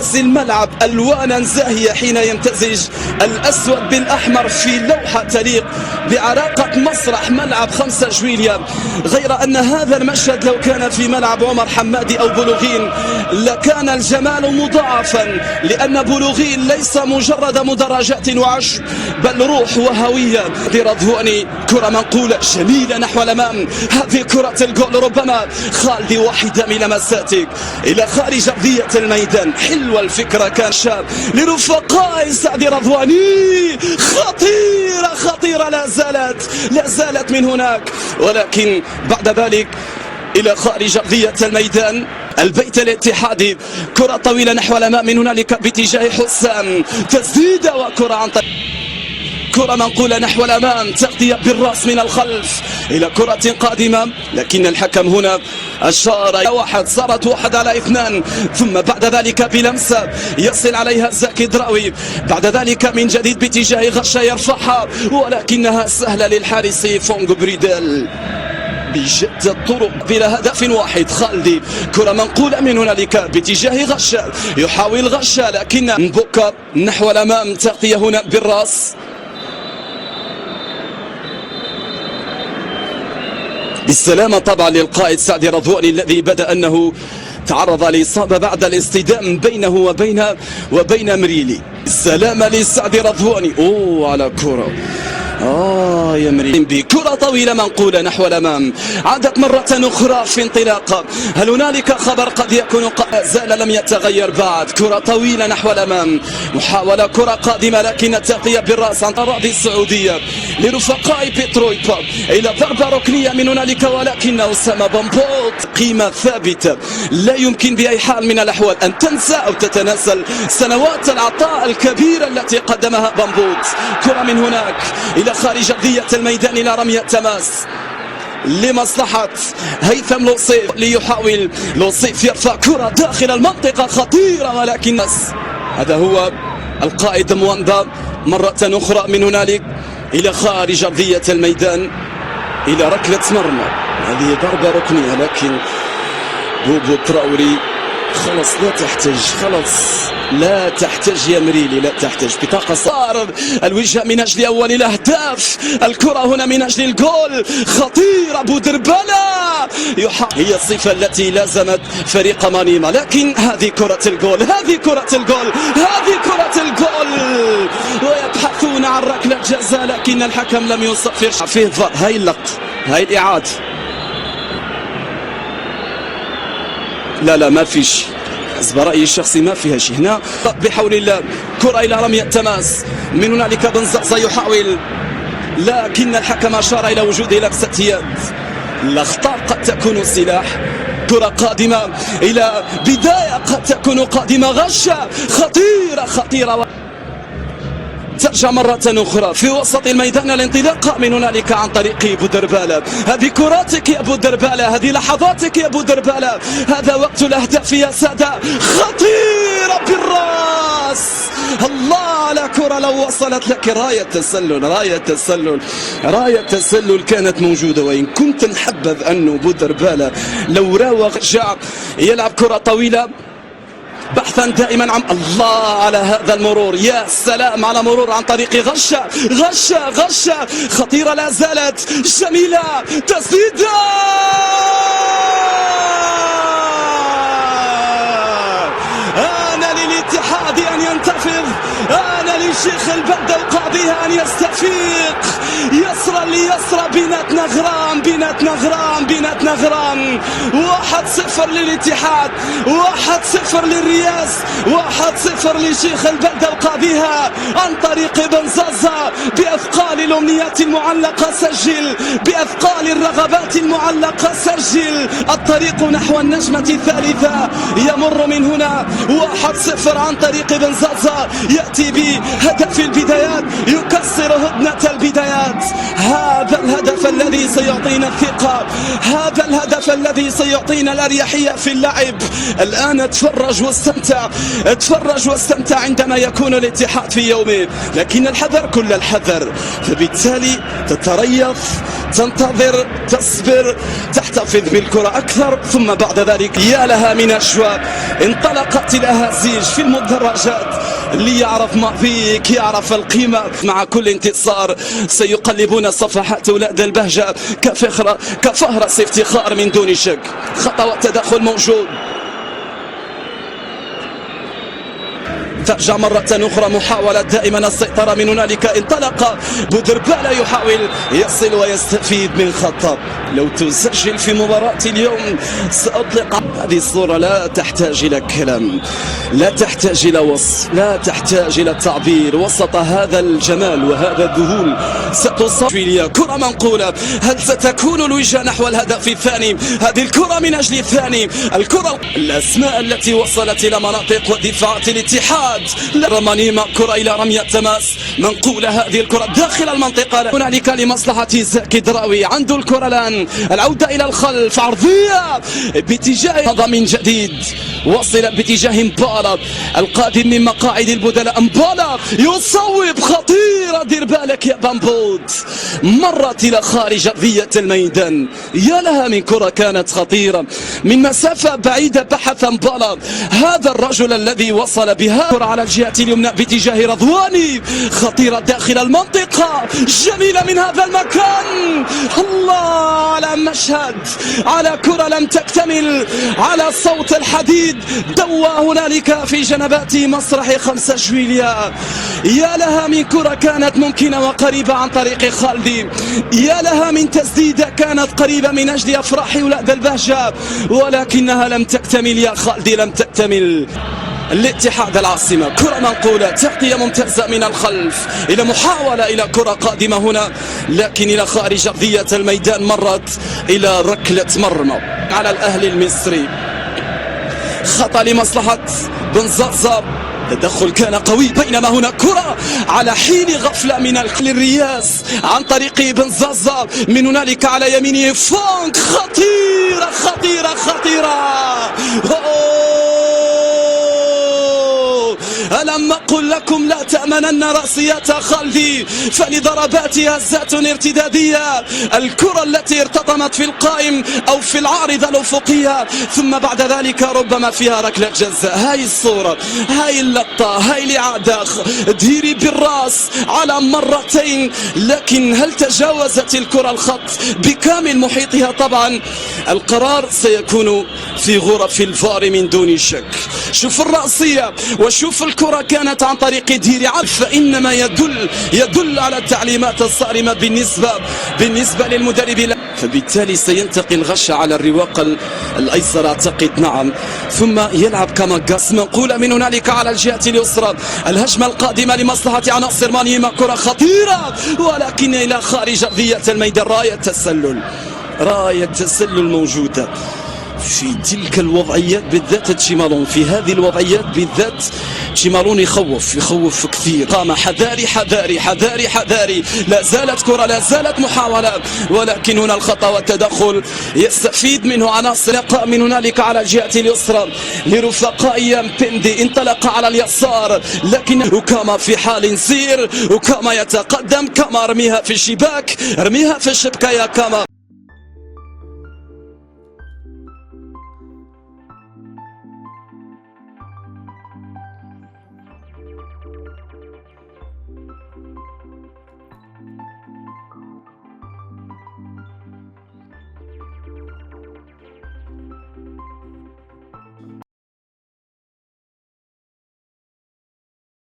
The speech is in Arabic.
يغزي الملعب ألوانا زاهية حين يمتزج الأسود بالأحمر في لوحة تليق بعراقة مسرح ملعب 5 جويليا. غير أن هذا المشهد لو كان في ملعب عمر حمادي أو بلوغين لكان الجمال مضاعفا، لأن بلوغين ليس مجرد مدرجات وعشب بل روح وهوية. رضواني كرة منقولة جميلة نحو الأمام، هذه كرة الجول ربما خالدي واحدة من لمساتك إلى خارج أرضية الميدان. حلوة الفكرة كان شاب لرفقاء سعدي رضواني، خطيرة خطيرة لا زالت من هناك، ولكن بعد ذلك إلى خارج أرضية الميدان. البيت الاتحادي كرة طويلة نحو الأمام من هنالك باتجاه حسام، تسديدة وكرة عن طريق كرة منقولة نحو الأمام، تغطية بالرأس من الخلف إلى كرة قادمة، لكن الحكم هنا أشار واحد، صارت 1-2، ثم بعد ذلك بلمسة يصل عليها زكي دراوي، بعد ذلك من جديد باتجاه غشة يرفعها ولكنها سهلة للحارس فونغ بريدل بشتى الطرق بلا هدف واحد. خالدي كرة منقولة من هنالك باتجاه غشة، يحاول غشة لكن مبوكا نحو الأمام، تغطية هنا بالرأس. بالسلامة طبعا للقائد سعدي رضواني الذي بدأ أنه تعرض لإصابة بعد الاصطدام بينه وبين مريلي. السلامة لسعدي رضواني. على كرة يا مريم بكرة طويلة منقولة نحو الأمام، عادت مرة أخرى في انطلاقة. هل هنالك خبر قد يكون زال لم يتغير بعد؟ كرة طويلة نحو الأمام، محاولة كرة قادمة لكن التغطية بالرأس عن الأراضي السعودية لرفقاء بيترويبا إلى ضربة ركنية من هنالك، ولكن أسامة بامبوت قيمة ثابتة لا يمكن بأي حال من الأحوال أن تنسى أو تتناسل سنوات العطاء الكبيرة التي قدمها بامبوت. كرة من هناك إلى خارج أرضية الميدان إلى رمية تماس لمصلحة هيثم لوصيف، ليحاول لوصيف يرفع كرة داخل المنطقة خطيرة، ولكن هذا هو القائد مواندا مرة أخرى من هنالك إلى خارج أرضية الميدان إلى ركلة مرمى. هذه ضربة ركنية لكن بوبو تراوري خلص لا تحتاج يا مريلي، لا تحتاج بطاقة. صار الوجه من أجل أول الأهداف، الكرة هنا من أجل الجول، خطيرة بودربالة هي الصفة التي لازمت فريق مانيما، لكن هذه كرة الجول ويبحثون عن ركلة جزاء لكن الحكم لم يصفر فيه الظهر. هاي اللقطة، هاي الإعادة، لا ما فيش، حسب رأيي الشخصي ما فيها شيء هنا. بحول الله كرة إلى رمية تماس من هنالك بن زعزع يحاول، لكن الحكم أشار إلى وجود لمسة يد. الأخطاء قد تكون سلاح. كرة قادمة إلى بداية قد تكون قادمة، غشة خطيرة ترجع مرة أخرى في وسط الميدان. الانطلاق من هنالك عن طريق بودربالة. هذه كراتك يا بودربالة، هذه لحظاتك يا بودربالة، هذا وقت الأهداف يا سادة. خطيرة بالراس، الله على كرة لو وصلت لك. راية تسلل كانت موجودة، وإن كنت نحبذ أنه بودربالة لو راوغ رجع يلعب كرة طويلة بحثا دائما عن الله على هذا المرور. يا سلام على مرور عن طريق غشة خطيرة لا زالت، جميلة، تسديدة للاتحاد أن ينتفض، لشيخ البلدة وقاضيها أن يستفيق. يسرى ليسرى، بيناتنا غرام. 1-0 للاتحاد، 1-0 للرياس، 1-0 لشيخ البلدة وقاضيها عن طريق بن زازا. بأثقال الأمنيات المعلقة سجل، بأثقال الرغبات المعلقة سجل. الطريق نحو النجمة الثالثة يمر من هنا. 1-0 عن طريق بن زازا، يأتي بهدف البدايات، يكسر هدنة البدايات. هذا الهدف الذي سيعطينا الثقة، هذا الهدف الذي سيعطينا الأريحية في اللعب. الآن اتفرج واستمتع عندما يكون الاتحاد في يومه، لكن الحذر كل الحذر، فبالتالي تتريث، تنتظر، تصبر، تحتفظ بالكرة أكثر، ثم بعد ذلك يا لها من أجواء. انطلقت الأهازيج في المدرجات، اللي يعرف ماضيك يعرف القيمة. مع كل انتصار سيقلبون صفحات ولاد البهجة كفهرس افتخار من دون شك. خطأ والتدخل موجود. ترجع مرة أخرى محاولة دائما السيطرة من هنالك. انطلق بودربالة يحاول يصل ويستفيد من خطأ. لو تسجل في مباراة اليوم سأطلق هذه الصورة. لا تحتاج إلى كلام، لا تحتاج إلى وصف، لا تحتاج إلى تعبير. وسط هذا الجمال وهذا الذهول ستصل كرة منقولة. هل ستكون الوجهة نحو الهدف الثاني؟ هذه الكرة من أجل الثاني. الكرة الأسماء التي وصلت إلى مناطق ودفاعات الاتحاد. رمانيما كرة إلى رمية تماس منقولة. هذه الكرة داخل المنطقة هنالك لمصلحة زكي دراوي. عنده الكرة الآن، العودة إلى الخلف، عرضية باتجاه نظام جديد. وصل باتجاه مبالا القادم من مقاعد البدلاء. مبالا يصوب، خطيرة، دير بالك يا بامبود. مرت إلى خارج أرضية الميدان. يا لها من كرة كانت خطيرة من مسافة بعيدة. بحث مبالا هذا الرجل الذي وصل بها كرة على الجهة اليمنى باتجاه رضواني، خطيرة داخل المنطقة، جميلة من هذا المكان. الله على مشهد، على كرة لم تكتمل، على صوت الحديد دوى هنالك في جنبات مسرح 5 جويليا. يا لها من كرة كانت ممكنة وقريبة عن طريق خالدي. يا لها من تسديدة كانت قريبة من أجل أفراح ولاد البهجة، ولكنها لم تكتمل يا خالدي، لم تكتمل. الاتحاد العاصمة كرة منقولة، تغطية ممتازة من الخلف إلى محاولة إلى كرة قادمة هنا، لكن إلى خارج أرضية الميدان. مرت إلى ركلة مرمى على الأهلي المصري. خطأ لمصلحة بن زازا. تدخل كان قوي، بينما هنا كرة على حين غفلة من الرياس عن طريق بن زازا. من هنالك على يمينه فونك، خطيرة خطيرة خطيرة. ألم أقل لكم لا تأمنن رأسيات خالدي، فلضرباتها ذات ارتدادية. الكرة التي ارتطمت في القائم أو في العارضة الأفقية، ثم بعد ذلك ربما فيها ركلة جزاء. هاي الصورة، هاي اللقطة، هاي الإعادة. ديري بالرأس على مرتين، لكن هل تجاوزت الكرة الخط بكامل محيطها؟ طبعا القرار سيكون في غرف الفار من دون شك. شوف الرأسية وشوف الكرة كانت عن طريق ديري، فإنما يدل على التعليمات الصارمة بالنسبة للمدرب. فبالتالي سينتقل غش على الرواق الأيسر أعتقد، نعم، ثم يلعب كما قاس منقولة من هنالك على الجهة اليسرى. الهجمة القادمة لمصلحة عناصر مانيما، كرة خطيرة ولكن إلى خارج أرضية الميدان. راية تسلل موجودة في تلك الوضعيات بالذات. تشيمالون في هذه الوضعيات بالذات تشيمالون يخوف كثير. قام حذاري حذاري حذاري حذاري. لا زالت كرة، لا زالت محاولة، ولكن هنا الخطأ والتدخل يستفيد منه عناصر. لقاء من هنالك على الجهة اليسرى لرفقائي مبندي، انطلق على اليسار لكن وكاما في حال سير، وكاما يتقدم، كاما ارميها في الشباك، ارميها في الشبكة يا كاما.